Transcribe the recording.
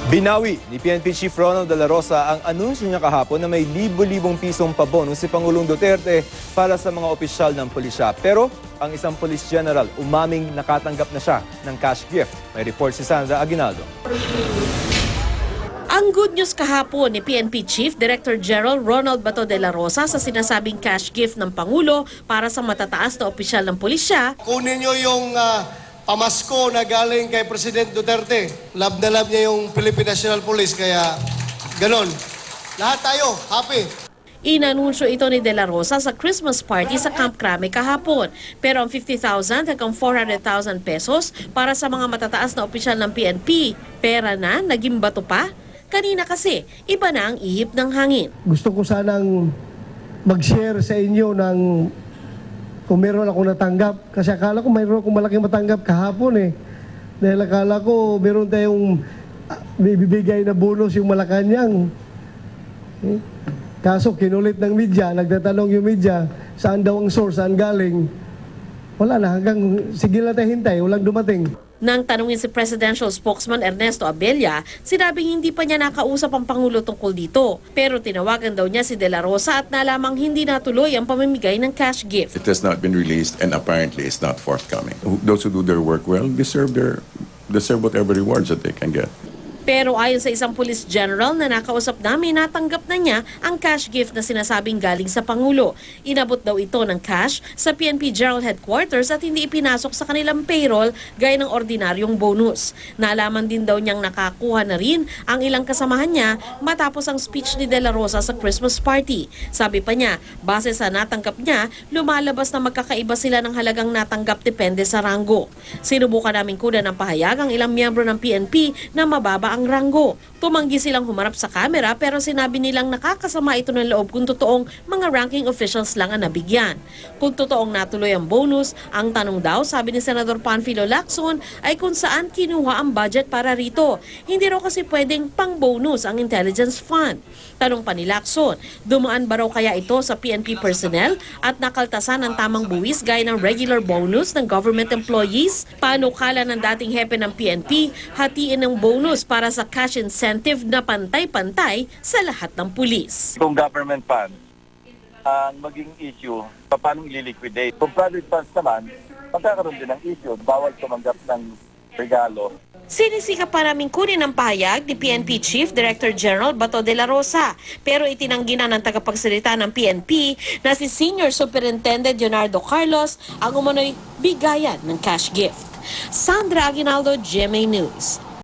Binawi ni PNP Chief Ronald De La Rosa ang anunsyo niya kahapon na may libo-libong pisong pabonus si Pangulong Duterte para sa mga opisyal ng pulisya. Pero ang isang police general umaming nakatanggap na siya ng cash gift. May report si Sandra Aguinaldo. Ang good news kahapon ni PNP Chief Director General Ronald Bato de la Rosa sa sinasabing cash gift ng Pangulo para sa matataas na opisyal ng pulisya. Kunin nyo yung pamasko na galing kay President Duterte. Love na love niya yung Philippine National Police, kaya ganon. Lahat tayo, happy. Inanunsyo ito ni De La Rosa sa Christmas party sa Camp Crame kahapon. Pero ang 50,000 hanggang 400,000 pesos para sa mga matataas na opisyal ng PNP, pera na, naging bato pa? Kanina kasi, iba na ang ihip ng hangin. Gusto ko sanang mag-share sa inyo ng kung meron ako natanggap. Kasi akala ko mayroon akong malaking matanggap kahapon eh. Dahil akala ko meron tayong bibigay na bonus yung Malacanang. Kaso kinulit ng media, nagtatanong yung media, saan daw ang source, saan galing. Wala na, hanggang sige lang tayo hintay, walang dumating. Nang tanungin si Presidential Spokesman Ernesto Abella, sinabing hindi pa niya nakausap ang Pangulo tungkol dito. Pero tinawagan daw niya si De La Rosa at nalamang hindi natuloy ang pamimigay ng cash gift. It has not been released and apparently it's not forthcoming. Those who do their work well deserve whatever rewards that they can get. Pero ayon sa isang police general na nakausap namin, natanggap na niya ang cash gift na sinasabing galing sa Pangulo. Inabot daw ito ng cash sa PNP General Headquarters at hindi ipinasok sa kanilang payroll gaya ng ordinaryong bonus. Nalaman din daw niyang nakakuha na rin ang ilang kasamahan niya matapos ang speech ni De La Rosa sa Christmas party. Sabi pa niya, base sa natanggap niya, lumalabas na magkakaiba sila ng halagang natanggap depende sa ranggo. Sinubukan namin kunan ng pahayag ang ilang miyembro ng PNP na mababa ang ranggo. Tumanggi silang humarap sa kamera pero sinabi nilang nakakasama ito ng loob kung totoong mga ranking officials lang ang nabigyan. Kung totoong natuloy ang bonus, ang tanong daw, sabi ni Senador Panfilo Lacson, ay kung saan kinuha ang budget para rito. Hindi raw kasi pwedeng pang-bonus ang intelligence fund. Tanong pa ni Lacson, dumaan ba raw kaya ito sa PNP personnel at nakaltasan ang tamang buwis gaya ng regular bonus ng government employees? Panukala ng dating hepe ng PNP, hatiin ng bonus para sa cash incentive na pantay-pantay sa lahat ng pulis. Kung government funds ang maging issue, paano i-liquidate? Kung private funds naman, magkakaroon din ng issue. Bawal tumanggap ng regalo. Sinisika pa namin kunin ang pahayag ni PNP Chief Director General Bato de la Rosa, pero itinanggi na ng tagapagsalita ng PNP na si Senior Superintendent Leonardo Carlos ang umano'y bigayan ng cash gift. Sandra Aguinaldo, GMA News.